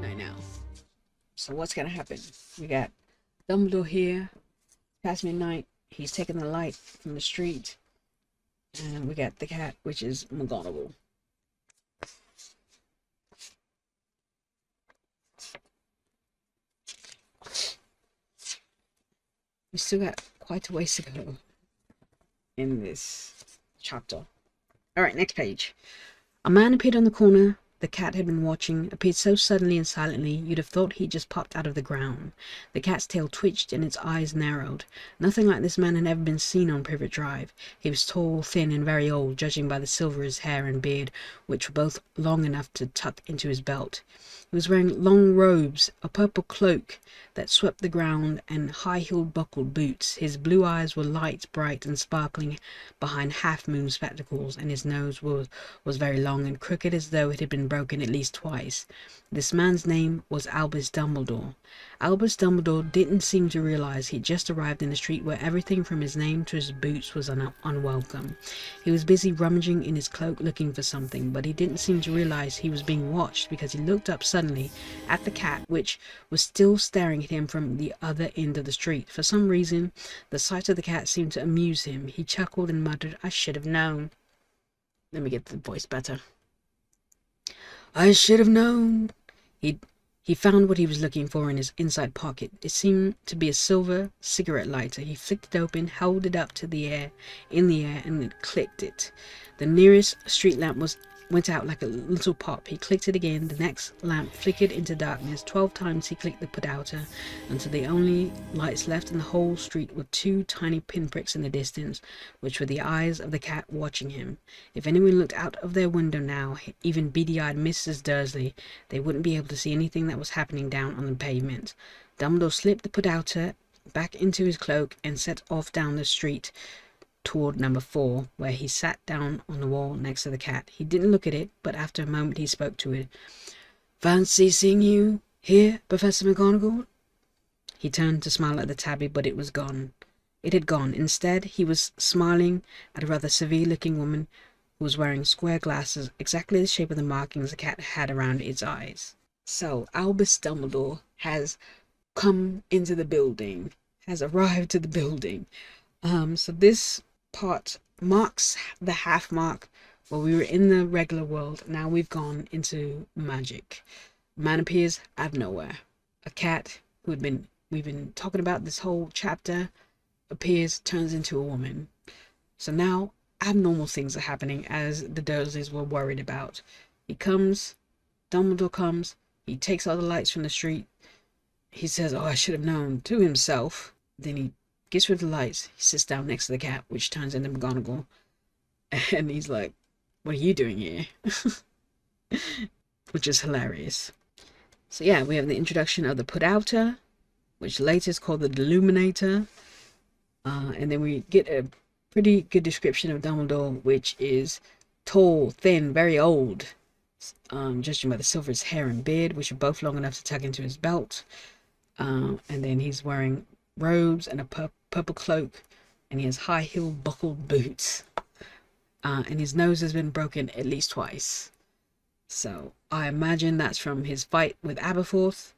midnight now. So what's gonna happen? We got Dumbledore here, past midnight. He's taking the light from the street. And we got the cat, which is McGonagall. We still got quite a ways to go in this chapter. Alright, next page. A man appeared on the corner the cat had been watching, appeared so suddenly and silently you'd have thought he'd just popped out of the ground. The cat's tail twitched and its eyes narrowed. Nothing like this man had ever been seen on Privet Drive. He was tall, thin, and very old, judging by the silver of his hair and beard, which were both long enough to tuck into his belt. He was wearing long robes, a purple cloak that swept the ground, and high-heeled buckled boots. His blue eyes were light, bright, and sparkling behind half-moon spectacles, and his nose was very long and crooked as though it had been broken at least twice. This man's name was Albus Dumbledore. Albus Dumbledore didn't seem to realize he'd just arrived in a street where everything from his name to his boots was unwelcome. He was busy rummaging in his cloak looking for something, but he didn't seem to realize he was being watched because he looked up suddenly at the cat, which was still staring at him from the other end of the street. For some reason, the sight of the cat seemed to amuse him. He chuckled and muttered, "I should have known." Let me get the voice better. "I should have known." He found what he was looking for in his inside pocket. It seemed to be a silver cigarette lighter. He flicked it open, held it up to the air, and it clicked it. The nearest street lamp went out like a little pop. He clicked it again. The next lamp flickered into darkness. 12 times he clicked the put-outer until the only lights left in the whole street were 2 tiny pinpricks in the distance, which were the eyes of the cat watching him. If anyone looked out of their window now, even beady-eyed Mrs. Dursley, they wouldn't be able to see anything that was happening down on the pavement. Dumbledore slipped the put-outer back into his cloak and set off down the street toward number 4, where he sat down on the wall next to the cat. He didn't look at it, but after a moment he spoke to it. "Fancy seeing you here, Professor McGonagall?" He turned to smile at the tabby, but it was gone. It had gone. Instead, he was smiling at a rather severe-looking woman who was wearing square glasses, exactly the shape of the markings the cat had around its eyes. So, Albus Dumbledore has come into the building, has arrived to the building. So this part marks the half mark where we were in the regular world. Now we've gone into magic. Man appears out of nowhere. A cat we've been talking about this whole chapter appears, turns into a woman. So now abnormal things are happening, as the Dursleys were worried about. Dumbledore comes, he takes all the lights from the street. He says, "Oh, I should have known," to himself. Then he gets rid of the lights. He sits down next to the cat, which turns into McGonagall. And he's like, "What are you doing here?" Which is hilarious. So yeah, we have the introduction of the put-outer, which later is called the Deluminator. And then we get a pretty good description of Dumbledore, which is tall, thin, very old, judging by the silver his hair and beard, which are both long enough to tuck into his belt. And then he's wearing robes and a purple cloak, and he has high-heeled buckled boots, and his nose has been broken at least twice. So I imagine that's from his fight with Aberforth,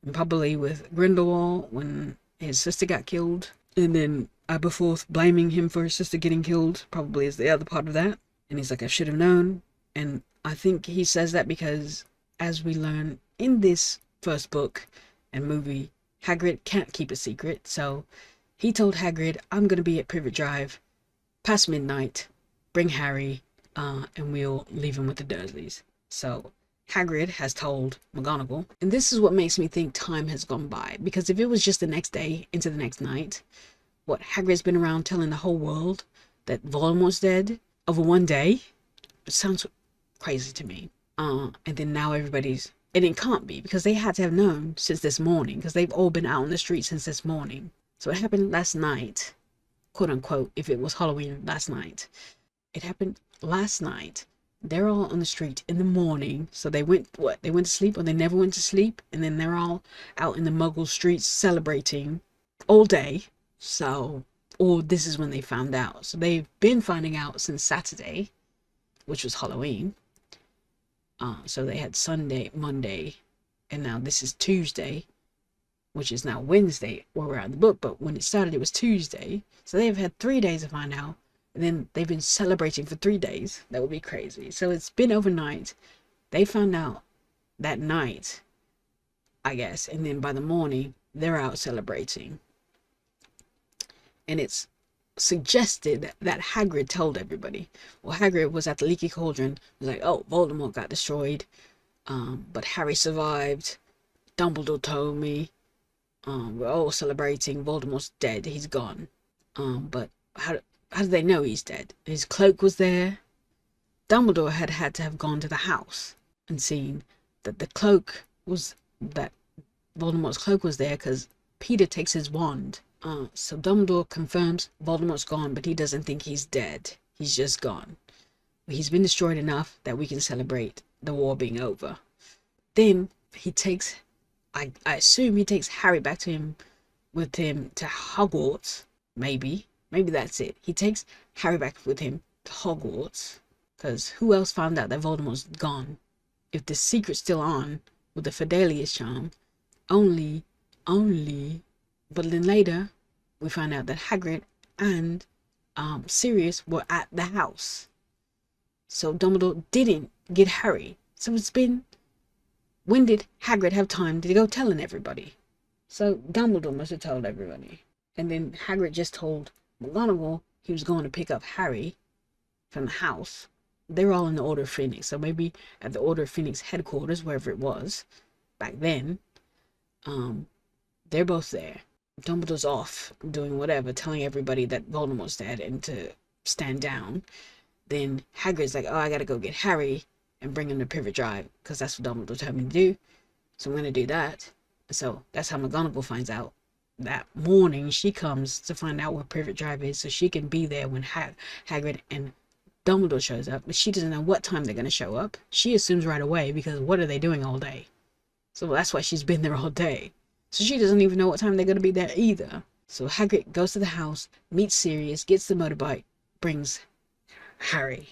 and probably with Grindelwald when his sister got killed, and then Aberforth blaming him for his sister getting killed probably is the other part of that. And he's like, "I should have known." And I think he says that because, as we learn in this first book and movie, Hagrid can't keep a secret, so he told Hagrid, "I'm going to be at Privet Drive past midnight, bring Harry, and we'll leave him with the Dursleys." So Hagrid has told McGonagall, and this is what makes me think time has gone by, because if it was just the next day into the next night, what, Hagrid's been around telling the whole world that Voldemort's dead over one day? It sounds crazy to me. And then now and it can't be, because they had to have known since this morning, because they've all been out on the street since this morning. So it happened last night, quote unquote, if it was Halloween last night. It happened last night. They're all on the street in the morning. So they went to sleep, or they never went to sleep. And then they're all out in the Muggle streets celebrating all day. So, or this is when they found out. So they've been finding out since Saturday, which was Halloween. So they had Sunday, Monday, and now this is Tuesday, which is now Wednesday where we're at the book, but when it started it was Tuesday. So they've had 3 days to find out, and then they've been celebrating for 3 days. That would be crazy. So it's been overnight. They found out that night, I guess, and then by the morning they're out celebrating. And it's suggested that Hagrid told everybody. Well, Hagrid was at the Leaky Cauldron, was like, oh, Voldemort got destroyed, but Harry survived. Dumbledore told me. We're all celebrating. Voldemort's dead. He's gone. But how do they know he's dead? His cloak was there. Dumbledore had to have gone to the house and seen that the cloak was, that Voldemort's cloak was there, because Peter takes his wand. So Dumbledore confirms Voldemort's gone, but he doesn't think he's dead. He's just gone. He's been destroyed enough that we can celebrate the war being over. Then he takes, I assume he takes Harry back to him, with him to Hogwarts. Maybe that's it. He takes Harry back with him to Hogwarts, because who else found out that Voldemort's gone? If the secret's still on with the Fidelius charm, only. But then later, we find out that Hagrid and Sirius were at the house. So Dumbledore didn't get Harry. So it's been, when did Hagrid have time to go telling everybody? So Dumbledore must have told everybody. And then Hagrid just told McGonagall he was going to pick up Harry from the house. They're all in the Order of Phoenix. So maybe at the Order of Phoenix headquarters, wherever it was, back then, they're both there. Dumbledore's off doing whatever, telling everybody that Voldemort's dead and to stand down. Then Hagrid's like, oh, I gotta go get Harry and bring him to Privet Drive, because that's what Dumbledore told me to do. So I'm gonna do that. So that's how McGonagall finds out. That morning, she comes to find out where Privet Drive is, so she can be there when Hagrid and Dumbledore shows up. But she doesn't know what time they're gonna show up. She assumes right away, because what are they doing all day? So that's why she's been there all day. So she doesn't even know what time they're going to be there either. So Hagrid goes to the house, meets Sirius, gets the motorbike, brings Harry.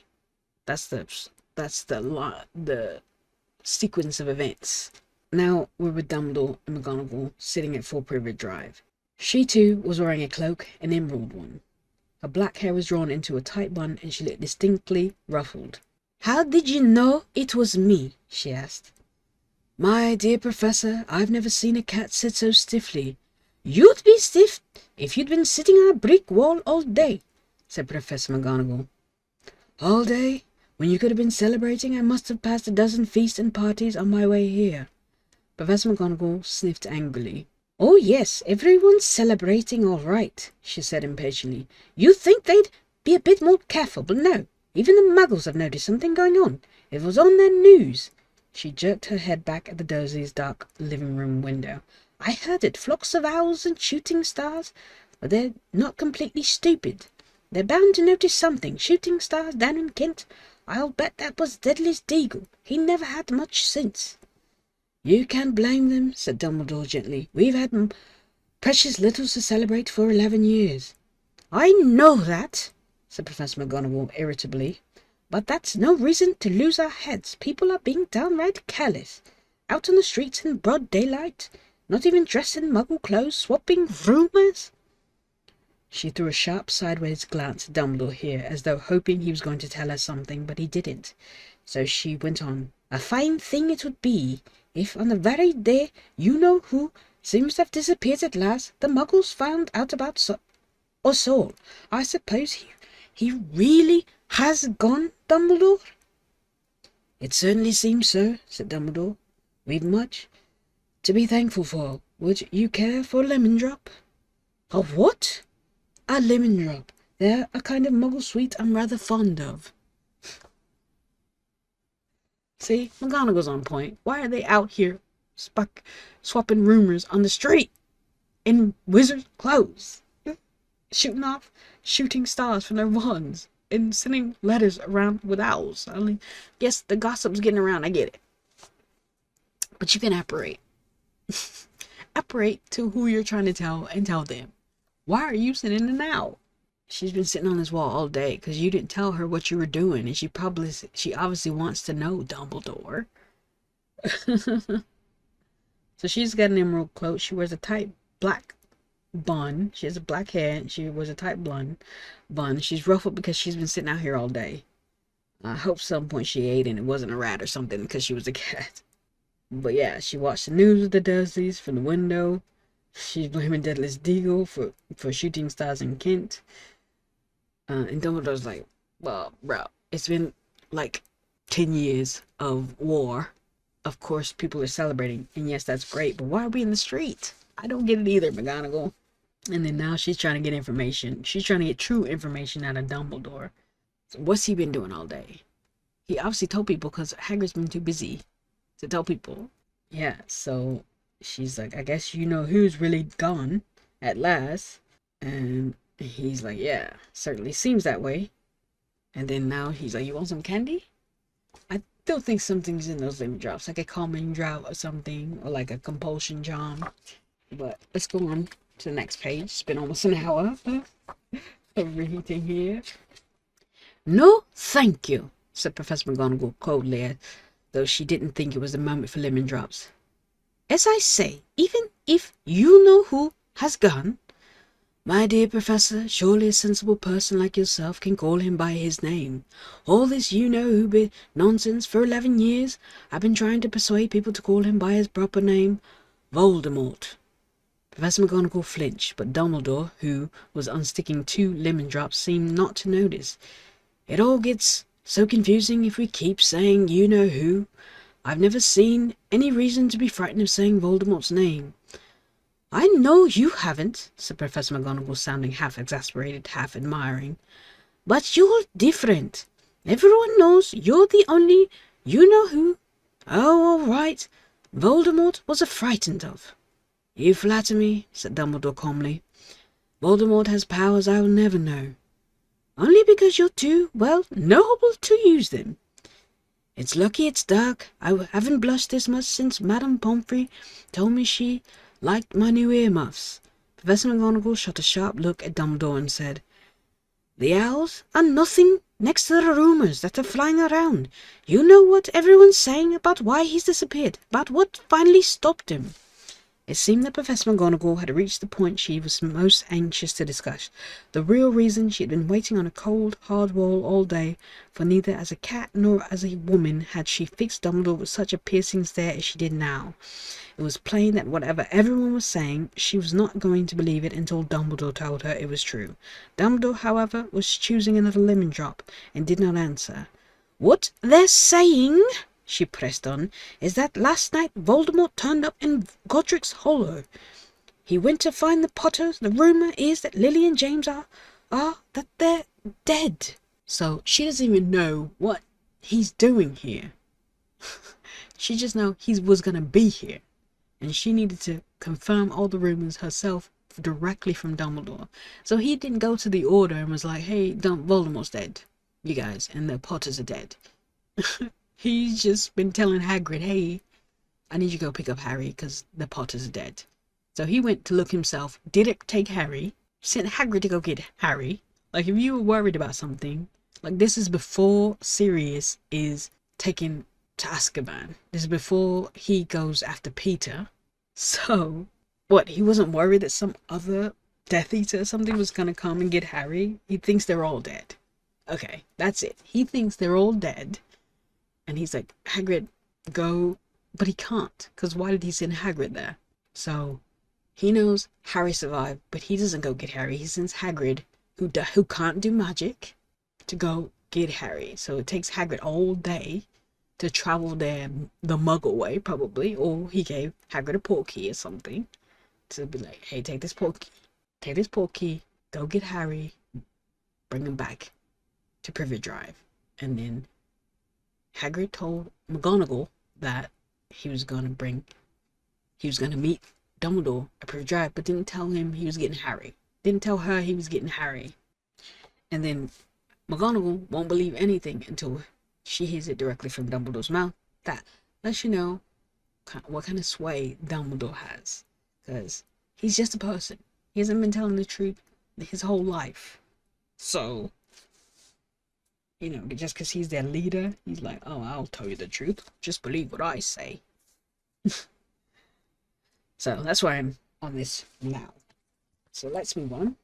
That's the sequence of events. Now we're with Dumbledore and McGonagall sitting at 4 Privet Drive. She too was wearing a cloak, an emerald one. Her black hair was drawn into a tight bun and she looked distinctly ruffled. How did you know it was me? She asked. My dear Professor, I've never seen a cat sit so stiffly. You'd be stiff if you'd been sitting on a brick wall all day, said Professor McGonagall. All day? When you could have been celebrating, I must have passed a dozen feasts and parties on my way here. Professor McGonagall sniffed angrily. Oh yes, everyone's celebrating all right, she said impatiently. You'd think they'd be a bit more careful, but no. Even the Muggles have noticed something going on. It was on their news. She jerked her head back at the Dursleys' dark living room window. I heard it, flocks of owls and shooting stars, but they're not completely stupid. They're bound to notice something. Shooting stars down in Kent. I'll bet that was Dudley's Deagle. He never had much sense. You can't blame them, said Dumbledore gently. We've had precious little to celebrate for 11 years. I know that, said Professor McGonagall irritably. But that's no reason to lose our heads. People are being downright careless. Out on the streets in broad daylight, not even dressed in Muggle clothes, swapping rumours. She threw a sharp sideways glance at Dumbledore here, as though hoping he was going to tell her something, but he didn't. So she went on. A fine thing it would be if, on the very day you-know-who seems to have disappeared at last, the Muggles found out about us all. I suppose he really has gone, Dumbledore? It certainly seems so, said Dumbledore. We've much to be thankful for. Would you care for a lemon drop? A what? A lemon drop. They're a kind of Muggle sweet I'm rather fond of. See, McGonagall's on point. Why are they out here swapping rumors on the street in wizard clothes? Shooting off shooting stars from their wands and sending letters around with owls. I mean, yes, the gossip's getting around. I get it. But you can apparate. Apparate to who you're trying to tell and tell them. Why are you sitting in an owl? She's been sitting on this wall all day because you didn't tell her what you were doing. And she obviously wants to know, Dumbledore. So she's got an emerald cloak. She wears a tight black bun. She has a black hair. And she wears a tight blonde bun. She's ruffled because she's been sitting out here all day. I hope some point she ate and it wasn't a rat or something because she was a cat. But yeah, she watched the news with the Dursleys from the window. She's blaming Deadliest Deagle for shooting stars in Kent. And Dumbledore's like, well, bro, it's been like 10 years of war. Of course, people are celebrating. And yes, that's great. But why are we in the street? I don't get it either, McGonagall. And then now she's trying to get information. She's trying to get true information out of Dumbledore. So what's he been doing all day? He obviously told people because Hagrid's been too busy to tell people. Yeah, so she's like, I guess you know who's really gone at last. And he's like, yeah, certainly seems that way. And then now he's like, you want some candy? I still think something's in those lemon drops, like a calming drop or something, or like a compulsion charm. But let's go on to the next page. It's been almost an hour of reading here. No, thank you, said Professor McGonagall coldly, though she didn't think it was the moment for lemon drops. As I say, even if you know who has gone, my dear Professor, surely a sensible person like yourself can call him by his name. All this you-know-who bit nonsense for 11 years, I've been trying to persuade people to call him by his proper name, Voldemort. Professor McGonagall flinched, but Dumbledore, who was unsticking 2 lemon drops, seemed not to notice. It all gets so confusing if we keep saying you-know-who. I've never seen any reason to be frightened of saying Voldemort's name. I know you haven't, said Professor McGonagall, sounding half exasperated, half admiring. But you're different. Everyone knows you're the only you-know-who. Oh, all right. Voldemort was frightened of. You flatter me, said Dumbledore calmly. Voldemort has powers I will never know. Only because you're too, well, noble to use them. It's lucky it's dark. I haven't blushed this much since Madame Pomfrey told me she liked my new earmuffs. Professor McGonagall shot a sharp look at Dumbledore and said, The owls are nothing next to the rumours that are flying around. You know what everyone's saying about why he's disappeared, about what finally stopped him. It seemed that Professor McGonagall had reached the point she was most anxious to discuss, the real reason she had been waiting on a cold, hard wall all day, for neither as a cat nor as a woman had she fixed Dumbledore with such a piercing stare as she did now. It was plain that whatever everyone was saying, she was not going to believe it until Dumbledore told her it was true. Dumbledore, however, was choosing another lemon drop, and did not answer. What they're saying, she pressed on, is that last night Voldemort turned up in Godric's Hollow. He went to find the Potters. The rumour is that Lily and James that they're dead. So she doesn't even know what he's doing here. She just know he was going to be here. And she needed to confirm all the rumours herself directly from Dumbledore. So he didn't go to the Order and was like, hey, Voldemort's dead, you guys, and the Potters are dead. He's just been telling Hagrid, hey, I need you to go pick up Harry because the Potters are dead. So he went to look himself, didn't take Harry, sent Hagrid to go get Harry. Like, if you were worried about something, like, this is before Sirius is taken to Azkaban. This is before he goes after Peter. So, what, he wasn't worried that some other Death Eater or something was going to come and get Harry? He thinks they're all dead. Okay, that's it. He thinks they're all dead. And he's like, Hagrid, go. But he can't, because why did he send Hagrid there? So, he knows Harry survived, but he doesn't go get Harry. He sends Hagrid, who can't do magic, to go get Harry. So it takes Hagrid all day to travel there the Muggle way, probably. Or he gave Hagrid a portkey or something to be like, hey, take this portkey, go get Harry, bring him back to Privet Drive. And then Hagrid told McGonagall that he was going to meet Dumbledore at Privet Drive, but didn't tell him he was getting Harry. Didn't tell her he was getting Harry. And then McGonagall won't believe anything until she hears it directly from Dumbledore's mouth. That lets you know what kind of sway Dumbledore has. Because he's just a person. He hasn't been telling the truth his whole life. So, just because he's their leader, he's like, oh, I'll tell you the truth. Just believe what I say. So that's why I'm on this now. So let's move on.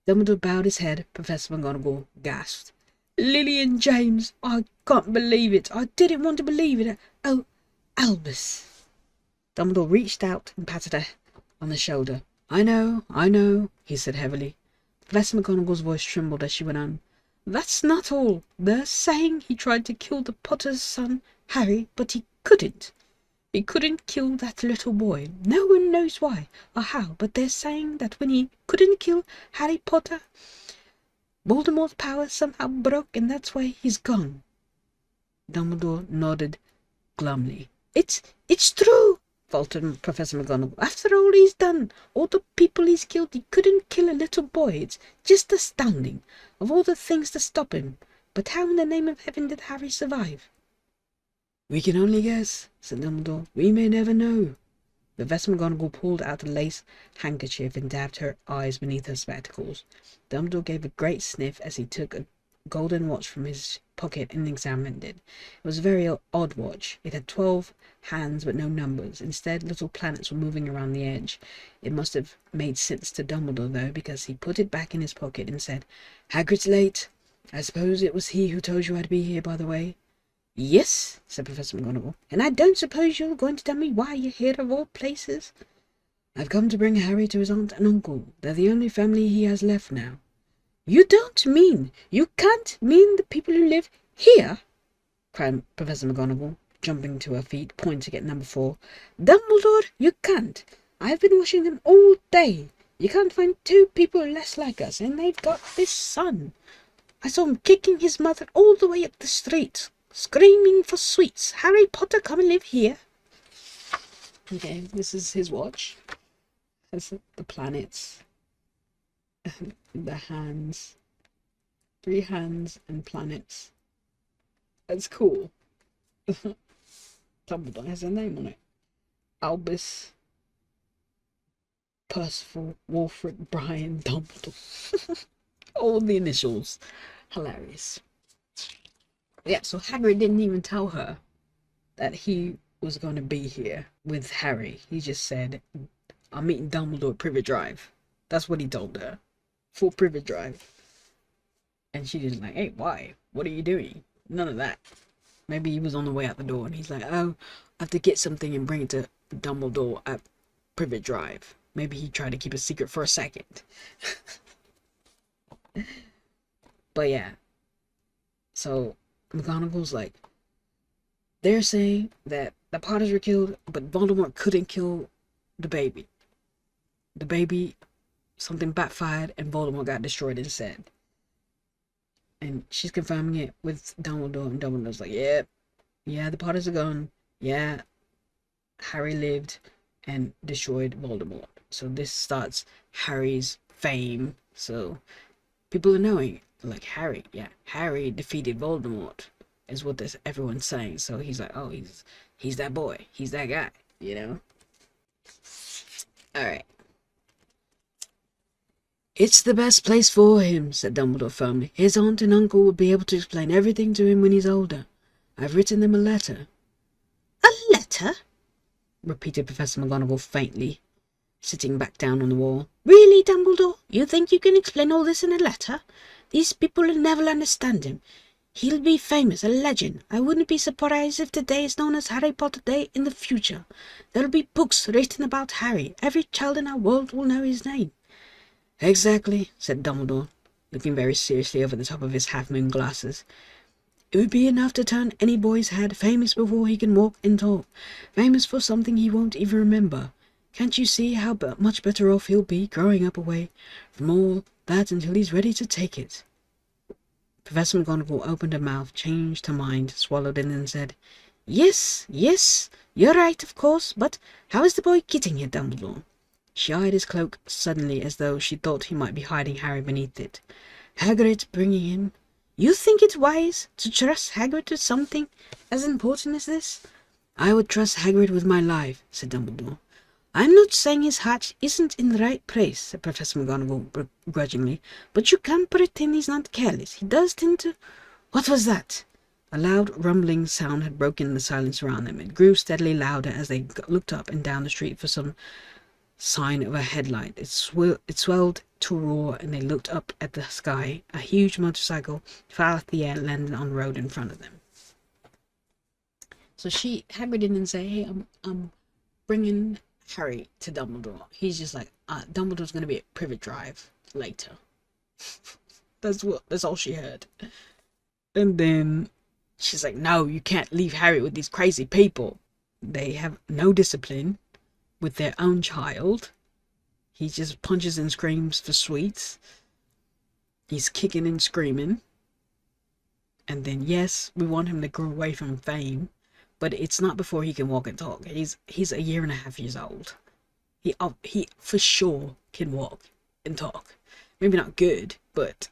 Dumbledore bowed his head. Professor McGonagall gasped. Lily and James, I can't believe it. I didn't want to believe it. Oh, Albus. Dumbledore reached out and patted her on the shoulder. I know, he said heavily. Professor McGonagall's voice trembled as she went on. That's not all. They're saying he tried to kill the Potter's son, Harry, but he couldn't. He couldn't kill that little boy. No one knows why or how, but they're saying that when he couldn't kill Harry Potter, Voldemort's power somehow broke, and that's why he's gone. Dumbledore nodded glumly. It's true, faltered Professor McGonagall. After all he's done, all the people he's killed, he couldn't kill a little boy. It's just astounding. Of all the things to stop him. But how in the name of heaven did Harry survive? We can only guess, said Dumbledore. We may never know. Professor McGonagall pulled out a lace handkerchief and dabbed her eyes beneath her spectacles. Dumbledore gave a great sniff as he took a golden watch from his pocket and examined it. It was a very odd watch. It had 12 hands but no numbers. Instead, little planets were moving around the edge. It must have made sense to Dumbledore, though, because he put it back in his pocket and said, Hagrid's late. I suppose it was he who told you I'd be here, by the way. Yes, said Professor McGonagall, and I don't suppose you're going to tell me why you're here of all places. I've come to bring Harry to his aunt and uncle. They're the only family he has left now. You can't mean the people who live here? Cried Professor McGonagall, jumping to her feet, pointing at number 4. Dumbledore, you can't. I've been watching them all day. You can't find 2 people less like us, and they've got this son. I saw him kicking his mother all the way up the street, screaming for sweets. Harry Potter, come and live here. Okay, this is his watch. Has the planets, the hands, 3 hands and planets. That's cool. Dumbledore has a name on it. Albus Percival Walfred Brian Dumbledore. All the initials. Hilarious. Yeah, so Hagrid didn't even tell her that he was going to be here with Harry. He just said, I'm meeting Dumbledore at Privet Drive. That's what he told her. For Privet Drive. And she just like, hey, why? What are you doing? None of that. Maybe he was on the way out the door and he's like, oh, I have to get something and bring it to Dumbledore at Privet Drive. Maybe he tried to keep a secret for a second. But yeah. So McGonagall's like, they're saying that the Potters were killed, but Voldemort couldn't kill the baby. The baby, something backfired, and Voldemort got destroyed instead. And she's confirming it with Dumbledore, and Dumbledore's like, yeah, the Potters are gone. Yeah, Harry lived and destroyed Voldemort. So this starts Harry's fame. So people are knowing, like, Harry defeated Voldemort, is what everyone's saying. So he's like, oh, he's that boy. He's that guy, you know? Alright. It's the best place for him, said Dumbledore firmly. His aunt and uncle will be able to explain everything to him when he's older. I've written them a letter. A letter? Repeated Professor McGonagall faintly, sitting back down on the wall. Really, Dumbledore? You think you can explain all this in a letter? These people will never understand him. He'll be famous, a legend. I wouldn't be surprised if today is known as Harry Potter Day in the future. There'll be books written about Harry. Every child in our world will know his name. Exactly, said Dumbledore, looking very seriously over the top of his half-moon glasses. It would be enough to turn any boy's head, famous before he can walk and talk, famous for something he won't even remember. Can't you see how much better off he'll be growing up away from all that until he's ready to take it? Professor McGonagall opened her mouth, changed her mind, swallowed, and then said, Yes, you're right, of course, but how is the boy getting here, Dumbledore? She eyed his cloak suddenly as though she thought he might be hiding Harry beneath it. Hagrid bringing him. You think it's wise to trust Hagrid with something as important as this? I would trust Hagrid with my life, said Dumbledore. I'm not saying his heart isn't in the right place, said Professor McGonagall begrudgingly, but you can't pretend he's not careless. He does tend to... What was that? A loud rumbling sound had broken the silence around them. It grew steadily louder as they looked up and down the street for some sign of a headlight. It swelled to a roar, and they looked up at the sky. A huge motorcycle fell out of the air and landed on the road in front of them. So Hagrid didn't say, "Hey, I'm bringing Harry to Dumbledore." He's just like, Dumbledore's gonna be at Privet Drive later. That's all she heard. And then she's like, "No, you can't leave Harry with these crazy people. They have no discipline with their own child. He just punches and screams for sweets. He's kicking and screaming. And then, yes, we want him to grow away from fame, but it's not before he can walk and talk. He's a year and a half years old. He for sure can walk and talk. Maybe not good, but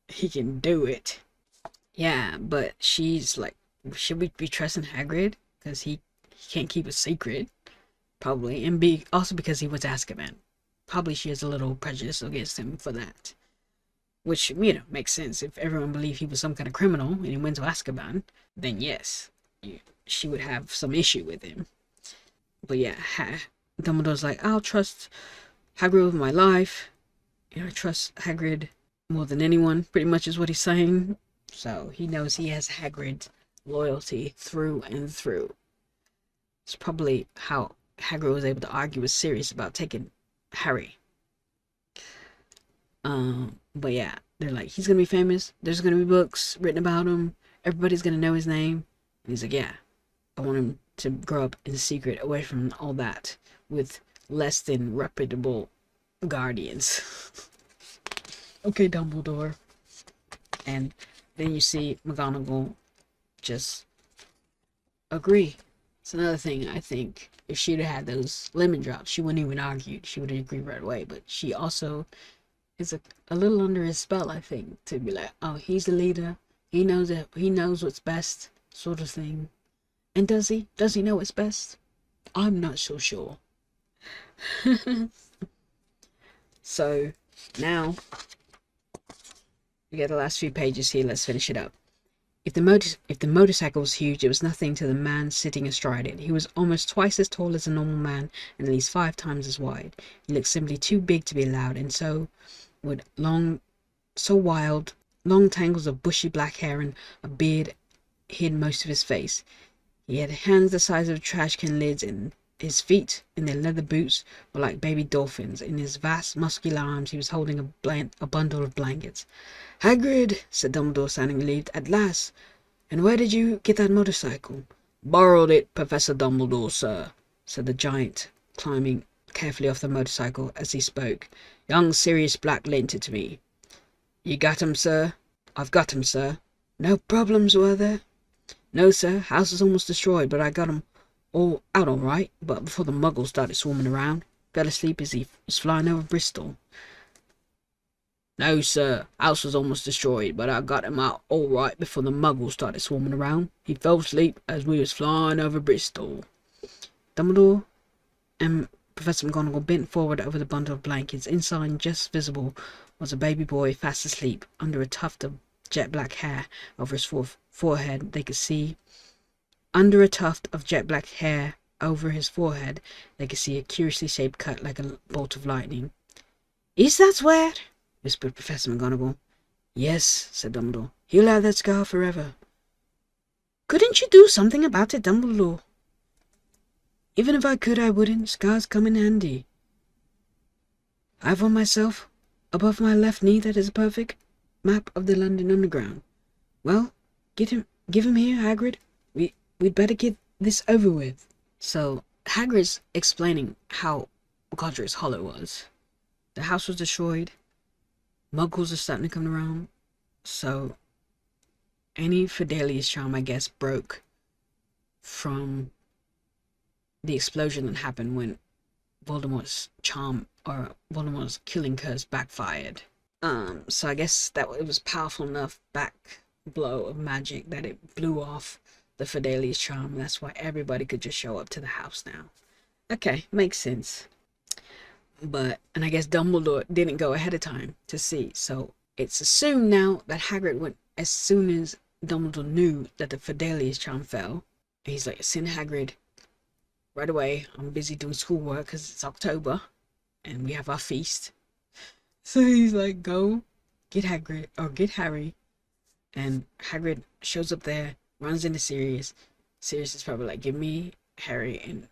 he can do it." Yeah, but she's like, should we be trusting Hagrid? Because he can't keep a secret, probably, and also because he went to Azkaban. Probably she has a little prejudice against him for that. Which, makes sense. If everyone believed he was some kind of criminal and he went to Azkaban, then yes, she would have some issue with him. But yeah, Dumbledore's like, "I'll trust Hagrid with my life. I trust Hagrid more than anyone," pretty much is what he's saying. So he knows he has Hagrid's loyalty through and through. It's probably how Hagrid was able to argue with Sirius about taking Harry. But yeah, they're like, he's gonna be famous. There's gonna be books written about him. Everybody's gonna know his name. And he's like, yeah, I want him to grow up in secret, away from all that, with less than reputable guardians. Okay, Dumbledore. And then you see McGonagall just agree. It's another thing, I think. If she'd have had those lemon drops, she wouldn't even argue. She would have agreed right away. But she also is a little under his spell, I think, to be like, oh, he's the leader. He knows it. He knows what's best, sort of thing. And does he? Does he know what's best? I'm not so sure. So now we get the last few pages here. Let's finish it up. If the motorcycle was huge, it was nothing to the man sitting astride it. He was almost twice as tall as a normal man and at least 5 times as wide. He looked simply too big to be loud, and so long tangles of bushy black hair and a beard hid most of his face. He had hands the size of trash can lids, and his feet, in their leather boots, were like baby dolphins. In his vast, muscular arms, he was holding a bundle of blankets. "Hagrid," said Dumbledore, sounding relieved, "at last. And where did you get that motorcycle?" "Borrowed it, Professor Dumbledore, sir," said the giant, climbing carefully off the motorcycle as he spoke. "Young Sirius Black lent it to me." "You got him, sir?" "I've got him, sir." "No problems, were there?" "No, sir. House was almost destroyed, but I got him all out all right. But before the muggles started swarming around, fell asleep as he was flying over Bristol." "No, sir. House was almost destroyed, but I got him out all right before the muggles started swarming around. He fell asleep as we was flying over Bristol." Dumbledore and Professor McGonagall bent forward over the bundle of blankets. Inside, just visible, was a baby boy fast asleep. Under a tuft of jet black hair over his forehead, they could see a curiously shaped cut like a bolt of lightning. "Is that where?" whispered Professor McGonagall. "Yes," said Dumbledore. "He'll have that scar forever." "Couldn't you do something about it, Dumbledore?" "Even if I could, I wouldn't. Scars come in handy. I have one myself, above my left knee, that is a perfect map of the London Underground. Well, give him here, Hagrid. We'd better get this over with." So Hagrid's explaining how Godric's Hollow was. The house was destroyed. Muggles are starting to come around. So any Fidelius charm, I guess, broke from the explosion that happened when Voldemort's charm, or Voldemort's killing curse, backfired. So I guess that it was powerful enough back blow of magic that it blew off the Fidelius charm. That's why everybody could just show up to the house now. Okay, makes sense. And I guess Dumbledore didn't go ahead of time to see, so it's assumed now that Hagrid went as soon as Dumbledore knew that the Fidelius charm fell, he's like, send Hagrid right away. I'm busy doing schoolwork because it's October and we have our feast. So he's like, go get Hagrid or get Harry. And Hagrid shows up there, runs into Sirius. Sirius is probably like, give me Harry. And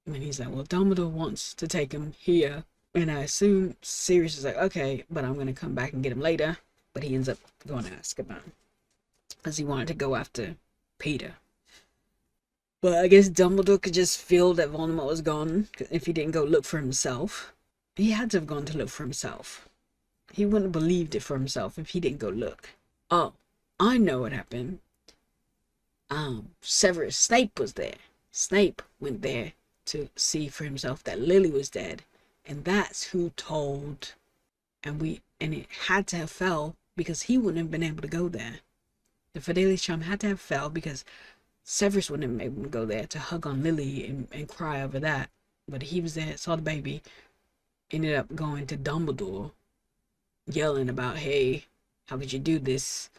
when he's like, well, Dumbledore wants to take him here. And I assume Sirius is like, okay, but I'm going to come back and get him later. But he ends up going to Azkaban because he wanted to go after Peter. But I guess Dumbledore could just feel that Voldemort was gone if he didn't go look for himself. He had to have gone to look for himself. He wouldn't have believed it for himself if he didn't go look. Oh, I know what happened. Severus Snape was there. Snape went there to see for himself that Lily was dead. And that's who told. And it had to have fell because he wouldn't have been able to go there. The Fidelius charm had to have fell because Severus wouldn't have been able to go there to hug on Lily and cry over that. But he was there, saw the baby, ended up going to Dumbledore, yelling about, hey, how could you do this?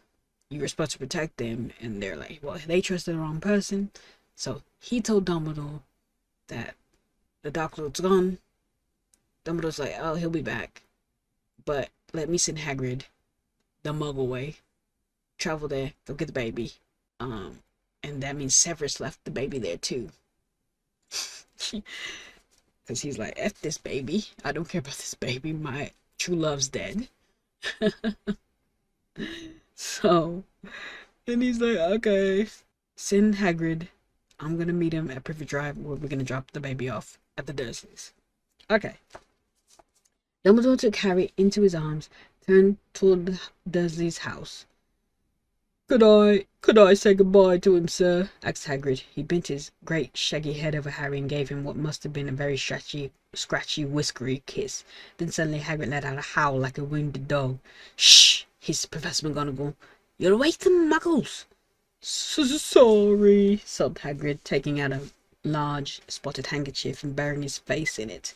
You were supposed to protect them. And they're like, well, they trusted the wrong person. So he told Dumbledore that the Dark Lord's gone. Dumbledore's like, oh, he'll be back. But let me send Hagrid the Muggle way. Travel there, go get the baby. And that means Severus left the baby there too. Because he's like, F this baby. I don't care about this baby. My true love's dead. So, and he's like, okay, send Hagrid. I'm going to meet him at Privet Drive where we're going to drop the baby off at the Dursleys. Okay. Dumbledore took Harry into his arms, turned toward the Dursley's house. Could I say goodbye to him, sir? Asked Hagrid. He bent his great shaggy head over Harry and gave him what must have been a very scratchy, whiskery kiss. Then suddenly Hagrid let out a howl like a wounded dog. Shh! Hissed Professor McGonagall. You'll wake the Muggles! Sorry, sobbed Hagrid, taking out a large spotted handkerchief and burying his face in it.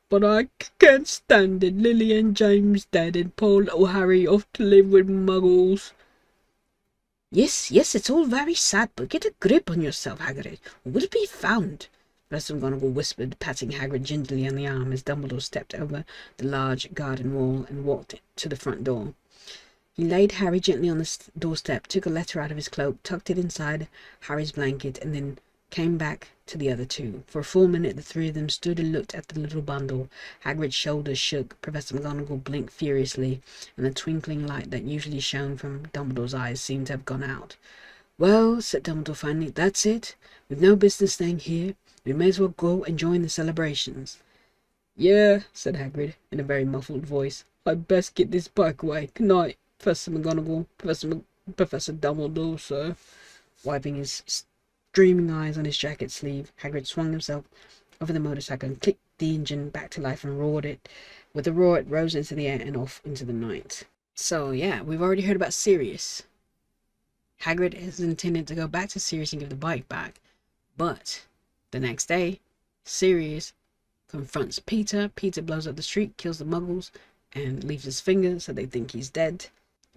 But I can't stand it. Lily and James dead and poor little Harry off to live with Muggles. Yes, it's all very sad, but get a grip on yourself, Hagrid. Will it be found? Professor McGonagall whispered, patting Hagrid gingerly on the arm as Dumbledore stepped over the large garden wall and walked to the front door. He laid Harry gently on the doorstep, took a letter out of his cloak, tucked it inside Harry's blanket, and then came back to the other two. For a full minute the three of them stood and looked at the little bundle. Hagrid's shoulders shook, Professor McGonagall blinked furiously, and the twinkling light that usually shone from Dumbledore's eyes seemed to have gone out. Well, said Dumbledore finally, that's it. We've no business staying here. We may as well go and join the celebrations. Yeah, said Hagrid, in a very muffled voice. I'd best get this bike away. Good night, Professor McGonagall. Professor Dumbledore, sir. Wiping his streaming eyes on his jacket sleeve, Hagrid swung himself over the motorcycle and clicked the engine back to life and roared it. With a roar, it rose into the air and off into the night. So, yeah, we've already heard about Sirius. Hagrid is intended to go back to Sirius and give the bike back. But the next day, Sirius confronts Peter. Peter blows up the street, kills the Muggles, and leaves his finger so they think he's dead.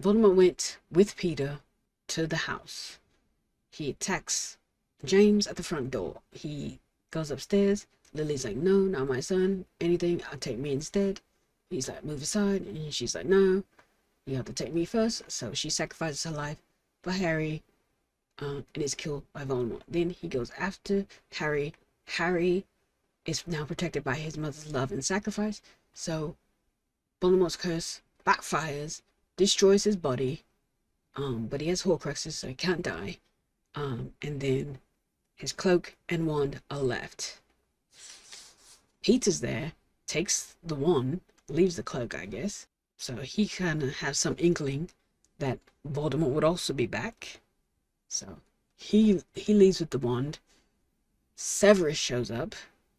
Voldemort went with Peter to the house. He attacks James at the front door. He goes upstairs. Lily's like, no, not my son. Anything, I'll take me instead. He's like, move aside. And she's like, no, you have to take me first. So she sacrifices her life for Harry and is killed by Voldemort. Then he goes after Harry. Harry is now protected by his mother's love and sacrifice. So Voldemort's curse backfires, destroys his body. But he has Horcruxes, so he can't die. And then his cloak and wand are left. Peter's there, takes the wand, leaves the cloak, I guess. So he kind of has some inkling that Voldemort would also be back. So he leaves with the wand. Severus shows up,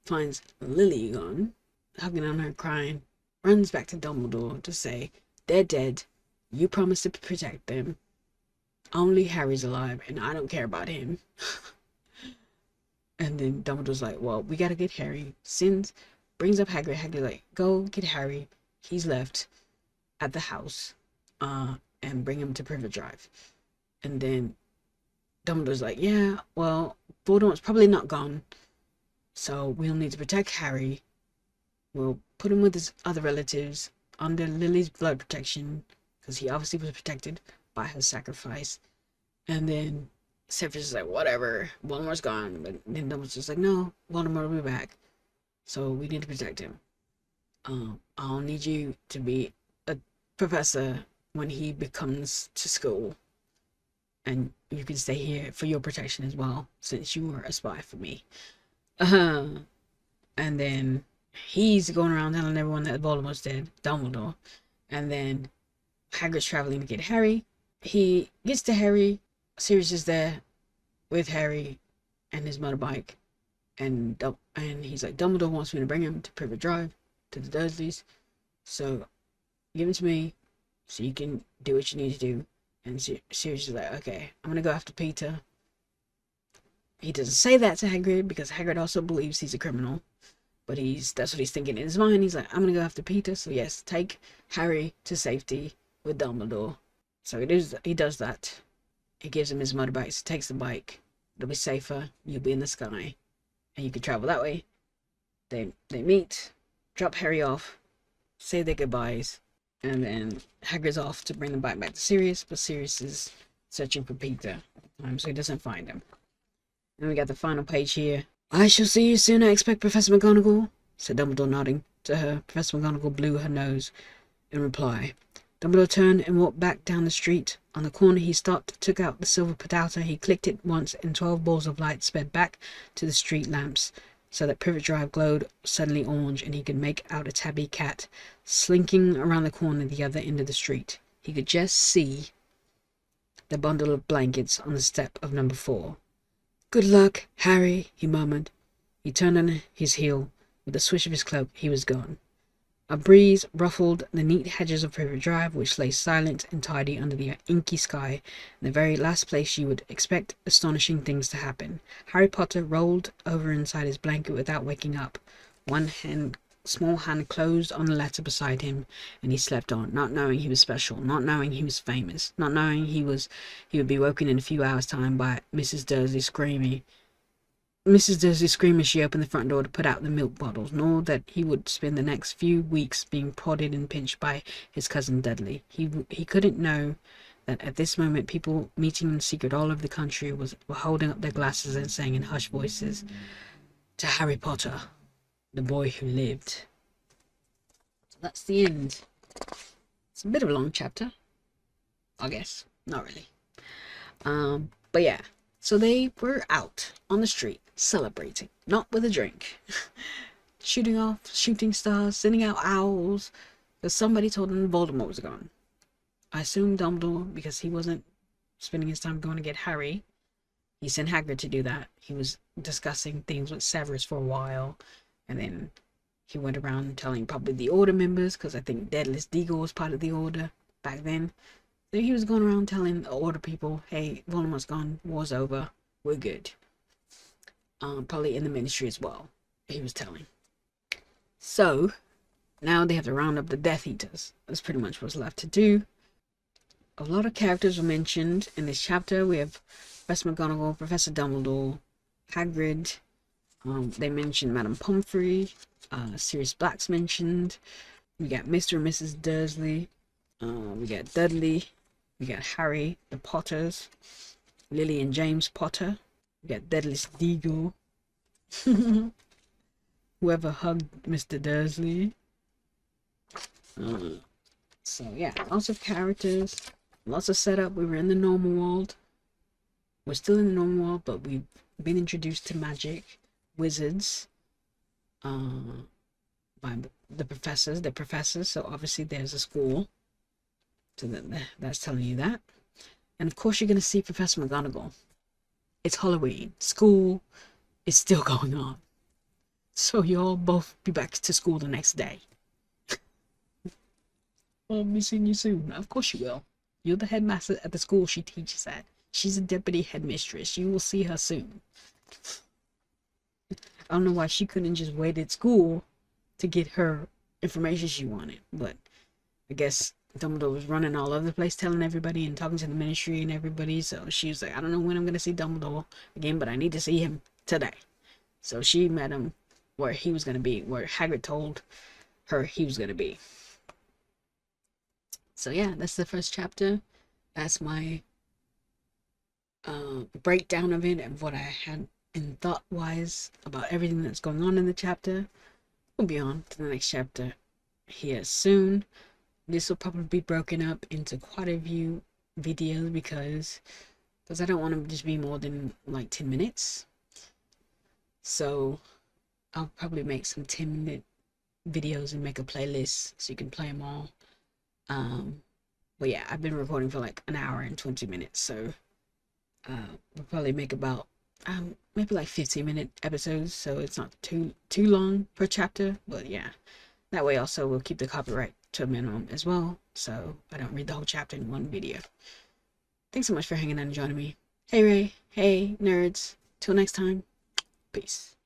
finds Lily gone, hugging on her, crying, runs back to Dumbledore to say, they're dead. You promised to protect them. Only Harry's alive, and I don't care about him. And then Dumbledore's like, well, we gotta get Harry. Brings up Hagrid. Hagrid like, go get Harry. He's left at the house. and bring him to Privet Drive. And then Dumbledore's like, yeah, well, Voldemort's probably not gone, so we'll need to protect Harry. We'll put him with his other relatives under Lily's blood protection, because he obviously was protected by her sacrifice. And then Severus is like, whatever, Voldemort's gone. But then Dumbledore's just like, no, Voldemort will be back, so we need to protect him. I'll need you to be a professor when he becomes to school, and you can stay here for your protection as well, since you were a spy for me. And then he's going around telling everyone that Voldemort's dead, Dumbledore. And then Hagrid's traveling to get Harry. He gets to Harry. Sirius is there with Harry and his motorbike. And he's like, Dumbledore wants me to bring him to Privet Drive, to the Dursleys. So give him to me so you can do what you need to do. And Sirius is like, okay, I'm gonna go after Peter. He doesn't say that to Hagrid because Hagrid also believes he's a criminal. But that's what he's thinking in his mind. He's like, I'm gonna go after Peter. So yes, take Harry to safety with Dumbledore. So he does that. He gives him his motorbike. So he takes the bike. It'll be safer. You'll be in the sky, and you can travel that way. They meet, drop Harry off, say their goodbyes, and then Hagrid's off to bring the bike back to Sirius. But Sirius is searching for Peter at the time, so he doesn't find him. And we got the final page here. I shall see you soon, I expect, Professor McGonagall, said Dumbledore, nodding to her. Professor McGonagall blew her nose in reply. Dumbledore turned and walked back down the street. On the corner he stopped, took out the silver pedalter. He clicked it once, and 12 balls of light sped back to the street lamps, so that Privet Drive glowed suddenly orange, and he could make out a tabby cat slinking around the corner at the other end of the street. He could just see the bundle of blankets on the step of number 4. Good luck, Harry, he murmured. He turned on his heel. With a swish of his cloak, he was gone. A breeze ruffled the neat hedges of Privet Drive, which lay silent and tidy under the inky sky, in the very last place you would expect astonishing things to happen. Harry Potter rolled over inside his blanket without waking up. One small hand closed on the letter beside him, and he slept on, not knowing he was special, not knowing he was famous, not knowing he would be woken in a few hours' time by Mrs. Dursley screaming. Mrs. Dursley screamed as she opened the front door to put out the milk bottles, nor that he would spend the next few weeks being prodded and pinched by his cousin Dudley. He couldn't know that at this moment people meeting in secret all over the country were holding up their glasses and saying in hushed voices, "To Harry Potter, the boy who lived." So that's the end. It's a bit of a long chapter, I guess. Not really. But yeah. So they were out on the street celebrating, not with a drink. Shooting off shooting stars, sending out owls, because somebody told them Voldemort was gone. I assume Dumbledore, because he wasn't spending his time going to get Harry. He sent Hagrid to do that. He was discussing things with Severus for a while, and then he went around telling probably the Order members, because I think Deadliest Deagle was part of the Order back then. So he was going around telling the Order people, hey, Voldemort's gone, war's over, we're good. Probably in the Ministry as well, he was telling. So, now they have to round up the Death Eaters. That's pretty much what's left to do. A lot of characters were mentioned in this chapter. We have Professor McGonagall, Professor Dumbledore, Hagrid. They mentioned Madame Pomfrey. Sirius Black's mentioned. We got Mr. and Mrs. Dursley. We got Dudley. We got Harry, the Potters. Lily and James Potter. We got Deadliest Deagle. Whoever hugged Mr. Dursley. So yeah, lots of characters. Lots of setup. We were in the normal world. We're still in the normal world, but we've been introduced to magic, wizards, by the professors. So obviously there's a school. So that's telling you that. And of course you're going to see Professor McGonagall. It's Halloween. School is still going on. So you'll both be back to school the next day. I'll be seeing you soon. Of course you will. You're the headmaster at the school she teaches at. She's a deputy headmistress. You will see her soon. I don't know why she couldn't just wait at school to get her information she wanted. But I guess Dumbledore was running all over the place, telling everybody and talking to the ministry and everybody. So she was like, I don't know when I'm going to see Dumbledore again, but I need to see him today. So she met him where he was going to be, where Hagrid told her he was going to be. So yeah, that's the first chapter. That's my breakdown of it and what I had in thought-wise about everything that's going on in the chapter. We'll be on to the next chapter here soon. This will probably be broken up into quite a few videos because I don't want to just be more than like 10 minutes. So I'll probably make some 10-minute videos and make a playlist so you can play them all. But yeah, I've been recording for like an hour and 20 minutes, so we'll probably make about maybe like 15-minute episodes, so it's not too long per chapter. But yeah, that way also we'll keep the copyright to a minimum as well, so I don't read the whole chapter in one video. Thanks so much for hanging out and joining me. Hey Ray, hey nerds, till next time, peace.